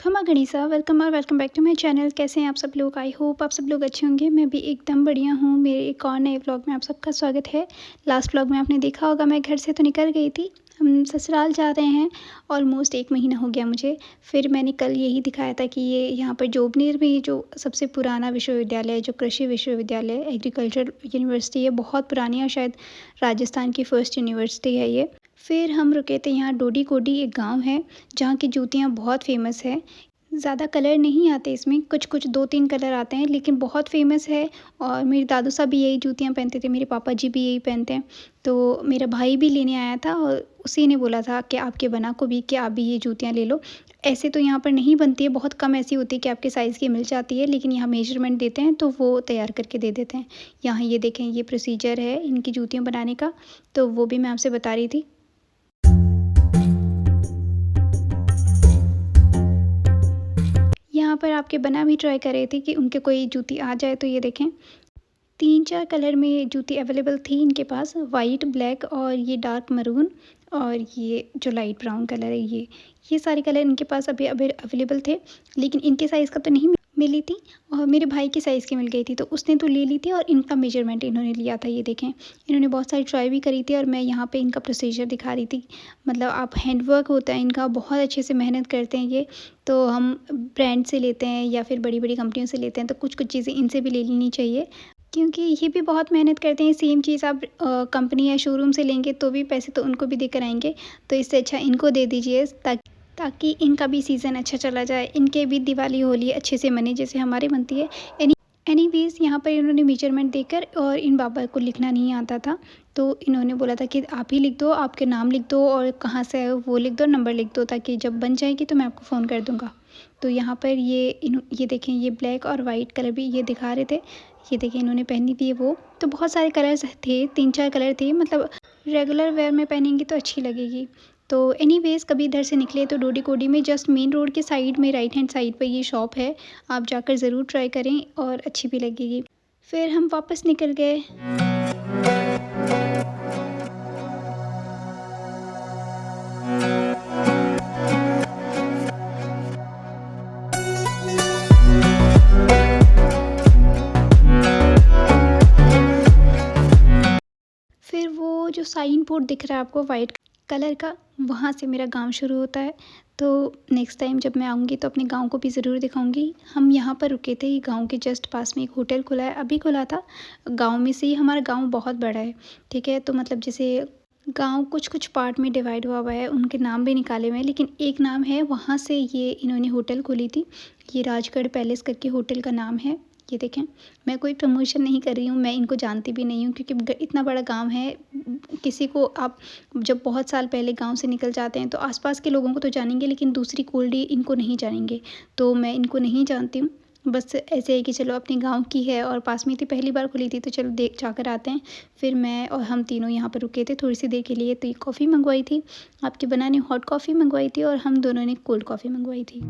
खमा गणिसा वेलकम और welcome back to my channel. कैसे हैं आप सब लोग? आई होप आप सब लोग अच्छे होंगे। मैं भी एकदम बढ़िया हूँ। मेरे एक और नए व्लॉग में आप सबका स्वागत है। लास्ट व्लॉग में आपने देखा होगा मैं घर से तो निकल गई थी, हम ससुराल जा रहे हैं। ऑलमोस्ट 1 महीना हो गया मुझे। फिर मैंने कल यही दिखाया था कि ये यहाँ पर जोबनेर में जो सबसे पुराना विश्वविद्यालय है, जो कृषि विश्वविद्यालय एग्रीकल्चर यूनिवर्सिटी है, बहुत पुरानी है, शायद राजस्थान की फर्स्ट यूनिवर्सिटी है ये। फिर हम रुके थे यहाँ डोडी कोडी, एक गांव है जहाँ की जूतियाँ बहुत फेमस है। ज़्यादा कलर नहीं आते इसमें, कुछ कुछ 2-3 कलर आते हैं, लेकिन बहुत फेमस है। और मेरे दादू साहब भी यही जूतियाँ पहनते थे, मेरे पापा जी भी यही पहनते हैं। तो मेरा भाई भी लेने आया था और उसी ने बोला था कि आपके बना को भी कि आप भी ये जूतियाँ ले लो। ऐसे तो यहाँ पर नहीं बनती है, बहुत कम ऐसी होती है कि आपके साइज़ की मिल जाती है, लेकिन यहाँ मेजरमेंट देते हैं तो वो तैयार करके दे देते हैं। यहाँ ये देखें, ये प्रोसीजर है इनकी जूतियाँ बनाने का, तो वो भी मैं आपसे बता रही थी। यहाँ पर आपके बना भी ट्राई कर रहे थे कि उनके कोई जूती आ जाए। तो ये देखें, 3-4 कलर में जूती अवेलेबल थी इनके पास, वाइट, ब्लैक और ये डार्क मरून और ये जो लाइट ब्राउन कलर है ये सारे कलर इनके पास अभी अवेलेबल थे। लेकिन इनके साइज़ का तो नहीं मिली थी और मेरे भाई के साइज़ की मिल गई थी, तो उसने तो ले ली थी और इनका मेजरमेंट इन्होंने लिया था। ये देखें, इन्होंने बहुत सारी ट्राई भी करी थी और मैं यहाँ पे इनका प्रोसीजर दिखा रही थी। मतलब आप हैंडवर्क होता है इनका, बहुत अच्छे से मेहनत करते हैं ये। तो हम ब्रांड से लेते हैं या फिर बड़ी बड़ी कंपनियों से लेते हैं, तो कुछ कुछ चीज़ें इनसे भी ले लेनी चाहिए, क्योंकि ये भी बहुत मेहनत करते हैं। सेम चीज़ आप कंपनी या शोरूम से लेंगे तो भी पैसे तो उनको भी देकर आएंगे, तो इससे अच्छा इनको दे दीजिए ताकि इनका भी सीज़न अच्छा चला जाए, इनके भी दिवाली होली अच्छे से मने जैसे हमारे बनती है। एनीवेज़ यहाँ पर इन्होंने मेजरमेंट देकर, और इन बाबा को लिखना नहीं आता था, तो इन्होंने बोला था कि आप ही लिख दो, आपके नाम लिख दो और कहाँ से है वो लिख दो, नंबर लिख दो, ताकि जब बन जाएगी तो मैं आपको फ़ोन कर दूँगा। तो यहाँ पर ये देखें, ये ब्लैक और वाइट कलर भी ये दिखा रहे थे। ये देखें, इन्होंने पहनी थी वो। तो बहुत सारे कलर्स थे, 3-4 कलर थे, मतलब रेगुलर वेयर में पहनेंगी तो अच्छी लगेगी। तो एनीवेज़ कभी इधर से निकले तो डोडी कोडी में जस्ट मेन रोड के साइड में राइट हैंड साइड पर ये शॉप है। आप जाकर ज़रूर ट्राई करें और अच्छी भी लगेगी। फिर हम वापस निकल गए। फिर वो जो साइन बोर्ड दिख रहा है आपको वाइट कलर का, वहाँ से मेरा गांव शुरू होता है। तो नेक्स्ट टाइम जब मैं आऊँगी तो अपने गांव को भी ज़रूर दिखाऊंगी। हम यहाँ पर रुके थे, गांव के जस्ट पास में एक होटल खुला है, अभी खुला था। गांव में से ही हमारा गांव बहुत बड़ा है, ठीक है। तो मतलब जैसे गांव कुछ कुछ पार्ट में डिवाइड हुआ हुआ है, उनके नाम भी निकाले हुए हैं, लेकिन एक नाम है, वहाँ से ये इन्होंने होटल खोली थी। ये राजगढ़ पैलेस करके होटल का नाम है। ये देखें, मैं कोई प्रमोशन नहीं कर रही हूँ, मैं इनको जानती भी नहीं हूँ, क्योंकि इतना बड़ा गांव है। किसी को आप जब बहुत साल पहले गांव से निकल जाते हैं तो आसपास के लोगों को तो जानेंगे, लेकिन दूसरी कोल्डी इनको नहीं जानेंगे। तो मैं इनको नहीं जानती हूँ, बस ऐसे है कि चलो अपने गांव की है और पास में थी, पहली बार खुली थी, तो चलो देख जाकर आते हैं। फिर मैं और हम तीनों यहाँ पर रुके थे थोड़ी सी देर के लिए। तो ये कॉफ़ी मंगवाई थी, आपके बनाने हॉट कॉफ़ी मंगवाई थी, और हम दोनों ने कोल्ड कॉफ़ी मंगवाई थी।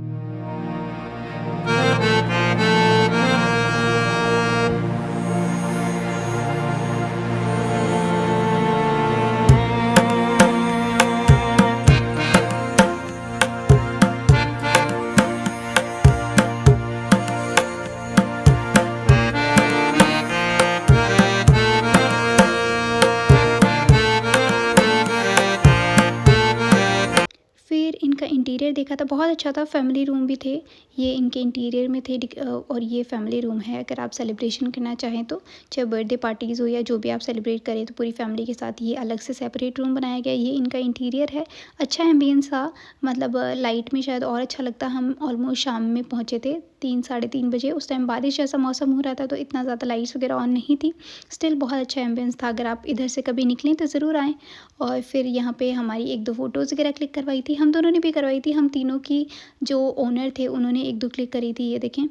फिर इनका इंटीरियर देखा था, बहुत अच्छा था। फैमिली रूम भी थे, ये इनके इंटीरियर में थे। और ये फैमिली रूम है, अगर आप सेलिब्रेशन करना चाहें तो, चाहे बर्थडे पार्टीज़ हो या जो भी आप सेलिब्रेट करें, तो पूरी फैमिली के साथ ये अलग से सेपरेट रूम बनाया गया। ये इनका इंटीरियर है। अच्छा एम्बियंस था, मतलब लाइट में शायद और अच्छा लगता। हम ऑलमोस्ट शाम में पहुँचे थे, 3-3:30 बजे। उस टाइम बारिश जैसा मौसम हो रहा था, तो इतना ज़्यादा लाइट्स वगैरह ऑन नहीं थी। स्टिल बहुत अच्छा एम्बियंस था। अगर आप इधर से कभी निकलें तो ज़रूर आएँ। और फिर यहाँ पे हमारी 1-2 फ़ोटोज़ वगैरह क्लिक करवाई थी, हम दोनों ने भी करवाई थी। हम तीनों की जो ओनर थे उन्होंने 1-2 क्लिक करी थी। ये देखें,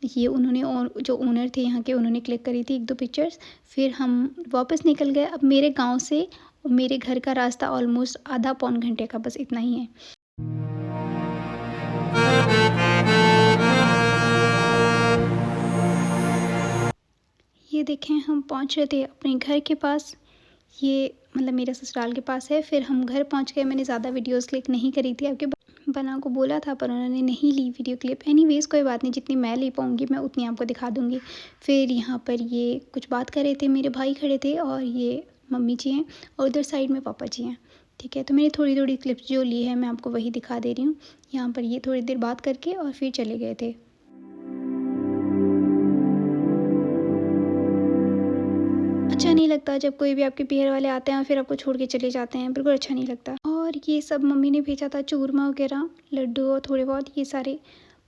ये उन्होंने, और जो ओनर थे यहाँ के उन्होंने क्लिक करी थी 1-2 पिक्चर्स। फिर हम वापस निकल गए। अब मेरे गाँव से मेरे घर का रास्ता ऑलमोस्ट आधा पौन घंटे का, बस इतना ही है। ये देखें, हम पहुँच रहे थे अपने घर के पास। ये मतलब मेरे ससुराल के पास है। फिर हम घर पहुँच गए। मैंने ज़्यादा वीडियोज़ क्लिक नहीं करी थी आपके, बना को बोला था पर उन्होंने नहीं ली वीडियो क्लिप। एनीवेज़ कोई बात नहीं, जितनी मैं ले पाऊँगी मैं उतनी आपको दिखा दूँगी। फिर यहाँ पर ये कुछ बात कर रहे थे, मेरे भाई खड़े थे और ये मम्मी जी हैं और उधर साइड में पापा जी हैं। ठीक है, तो मैंने थोड़ी-थोड़ी क्लिप्स जो ली है मैं आपको वही दिखा दे रही हूँ। यहाँ पर ये थोड़ी देर बात करके और फिर चले गए थे। अच्छा नहीं लगता जब कोई भी आपके पीहर वाले आते हैं और फिर आपको छोड़ के चले जाते हैं, बिल्कुल अच्छा नहीं लगता। और ये सब मम्मी ने भेजा था, चूरमा वगैरह, लड्डू और थोड़े बहुत ये सारे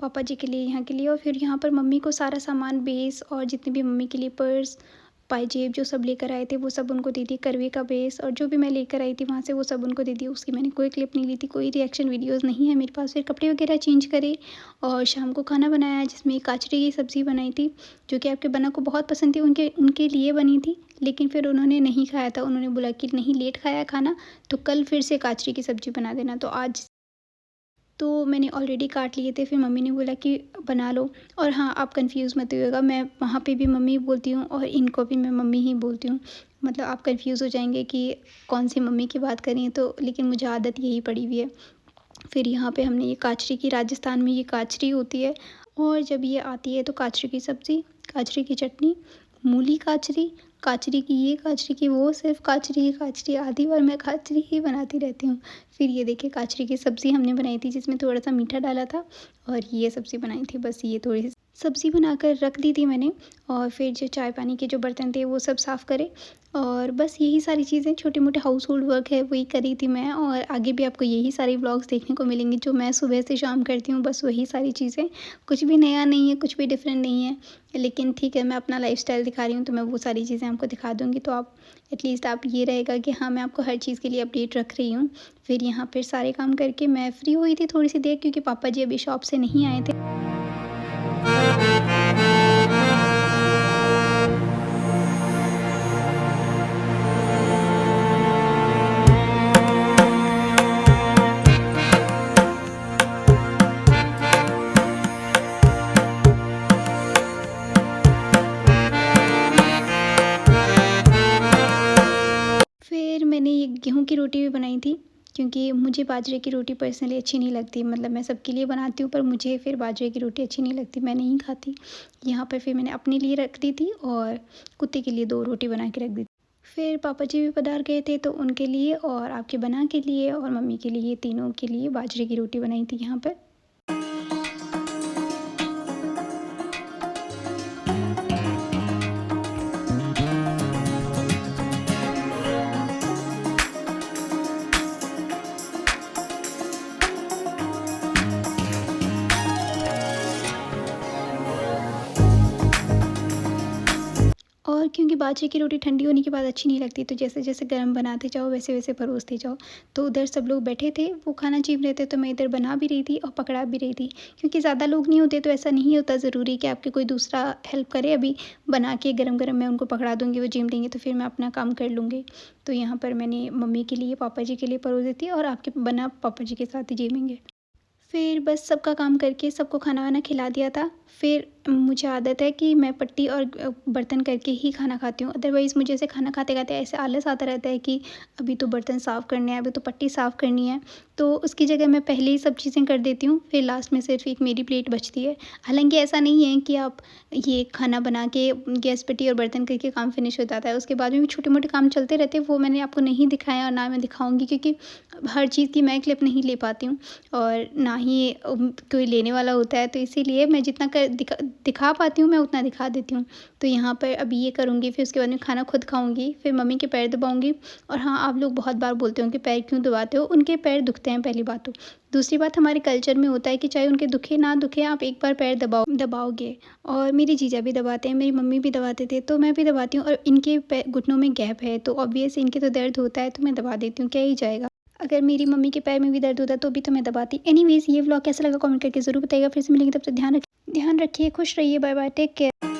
पापा जी के लिए, यहाँ के लिए। और फिर यहाँ पर मम्मी को सारा सामान, बेस और जितने भी मम्मी के लिए पर्स, पाजेब जो सब लेकर आए थे वो सब उनको दे दी। करवे का बेस और जो भी मैं लेकर आई थी वहाँ से वो सब उनको दे दी। उसकी मैंने कोई क्लिप नहीं ली थी, कोई रिएक्शन वीडियोज़ नहीं है मेरे पास। फिर कपड़े वगैरह चेंज करे और शाम को खाना बनाया जिसमें काचरी की सब्ज़ी बनाई थी, जो कि आपके बना को बहुत पसंद थी, उनके उनके लिए बनी थी। लेकिन फिर उन्होंने नहीं खाया था, उन्होंने बोला कि नहीं लेट खाया है खाना, तो कल फिर से काचरी की सब्ज़ी बना देना। तो आज तो मैंने ऑलरेडी काट लिए थे, फिर मम्मी ने बोला कि बना लो। और हाँ, आप कंफ्यूज़ मत होइएगा, मैं वहाँ पे भी मम्मी बोलती हूँ और इनको भी मैं मम्मी ही बोलती हूँ। मतलब आप कंफ्यूज़ हो जाएंगे कि कौन सी मम्मी की बात करें, तो लेकिन मुझे आदत यही पड़ी हुई है। फिर यहाँ पे हमने ये काचरी की, राजस्थान में ये काचरी होती है। और जब ये आती है तो काचरी की सब्ज़ी, काचरी की चटनी, मूली काचरी, काचरी की ये, काचरी की वो, सिर्फ़ काचरी ही काचरी, आधी बार मैं काचरी ही बनाती रहती हूँ। फिर ये देखिए काचरी की सब्ज़ी हमने बनाई थी जिसमें थोड़ा-सा मीठा डाला था और ये सब्ज़ी बनाई थी। बस ये थोड़ी-सी सब्ज़ी बनाकर रख दी थी मैंने और फिर जो चाय पानी के जो बर्तन थे वो सब साफ़ करे और बस यही सारी चीज़ें, छोटे-मोटे हाउस होल्ड वर्क है वही करी थी मैं। और आगे भी आपको यही सारी व्लॉग्स देखने को मिलेंगी जो मैं सुबह से शाम करती हूँ, बस वही सारी चीज़ें। कुछ भी नया नहीं है, कुछ भी डिफरेंट नहीं है। लेकिन ठीक है, मैं अपना लाइफ़स्टाइल दिखा रही हूँ तो मैं वो सारी चीज़ें आपको दिखा दूँगी, तो आप एटलीस्ट आप ये रहेगा कि हाँ, मैं आपको हर चीज़ के लिए अपडेट रख रही हूँ। फिर यहाँ पर सारे काम करके मैं फ्री हुई थी थोड़ी-सी देर, क्योंकि पापा जी अभी शॉप से नहीं आए थे। फिर मैंने ये गेहूँ की रोटी भी बनाई थी, क्योंकि मुझे बाजरे की रोटी पर्सनली अच्छी नहीं लगती। मतलब मैं सबके लिए बनाती हूँ पर मुझे फिर बाजरे की रोटी अच्छी नहीं लगती, मैं नहीं खाती। यहाँ पर फिर मैंने अपने लिए रख दी थी और कुत्ते के लिए 2 रोटी बना के रख दी थी। फिर पापा जी भी पधार गए थे तो उनके लिए और आपके बना के लिए और मम्मी के लिए, तीनों के लिए बाजरे की रोटी बनाई थी यहाँ पर। और क्योंकि बाजरे की रोटी ठंडी होने के बाद अच्छी नहीं लगती, तो जैसे-जैसे गरम बनाते जाओ वैसे-वैसे परोसते जाओ। तो उधर सब लोग बैठे थे, वो खाना छीन रहे थे, तो मैं इधर बना भी रही थी और पकड़ा भी रही थी। क्योंकि ज़्यादा लोग नहीं होते तो ऐसा नहीं होता ज़रूरी कि आपके कोई दूसरा हेल्प करे। अभी बना के गरम-गरम मैं उनको पकड़ा दूँगी, वो चीम लेंगे तो फिर मैं अपना काम कर लूँगी। तो यहाँ पर मैंने मम्मी के लिए, पापा जी के लिए परोस दी थी और आपके बना पापा जी के साथ ही जिमेंगे। फिर बस सबका काम करके सबको खाना-वाना खिला दिया था। फिर मुझे आदत है कि मैं पट्टी और बर्तन करके ही खाना खाती हूँ। अदरवाइज़ मुझे ऐसे खाना खाते-खाते ऐसे आलस आता रहता है कि अभी तो बर्तन साफ़ करने हैं, अभी तो पट्टी साफ़ करनी है। तो उसकी जगह मैं पहले ही सब चीज़ें कर देती हूँ, फिर लास्ट में सिर्फ़ एक मेरी प्लेट बचती है। हालाँकि ऐसा नहीं है कि आप ये खाना बना के गैस, पट्टी और बर्तन करके काम फ़िनिश हो जाता है। उसके बाद में भी छोटे-मोटे काम चलते रहते हैं, वो मैंने आपको नहीं दिखाया और ना मैं दिखाऊँगी, क्योंकि हर चीज़ की मैं क्लिप नहीं ले पाती हूँ और ना ही कोई लेने वाला होता है। तो इसीलिए मैं जितना कर दिखा पाती हूँ मैं उतना दिखा देती हूँ। तो यहाँ पर अभी ये करूँगी, फिर उसके बाद में खाना खुद खाऊँगी, फिर मम्मी के पैर दबाऊँगी। और हाँ, आप लोग बहुत बार बोलते हो कि पैर क्यों दबाते हो? उनके पैर दुखते हैं, पहली बात तो। दूसरी बात, हमारे कल्चर में होता है कि चाहे उनके दुखे ना दुखे, आप एक बार पैर दबाओगे। और मेरी जीजा भी दबाते हैं, मेरी मम्मी भी दबाते थे, तो मैं भी दबाती हूँ। और इनके घुटनों में गैप है तो ऑब्वियस इनके तो दर्द होता है, तो मैं दबा देती हूँ, क्या ही जाएगा। अगर मेरी मम्मी के पैर में भी दर्द होता तो भी तो मैं दबाती। एनीवेज़, ये व्लॉग कैसा लगा कमेंट करके ज़रूर बताइएगा। फिर से मिलेंगे, तब तक ध्यान रखिए, खुश रहिए, बाय बाय, टेक केयर।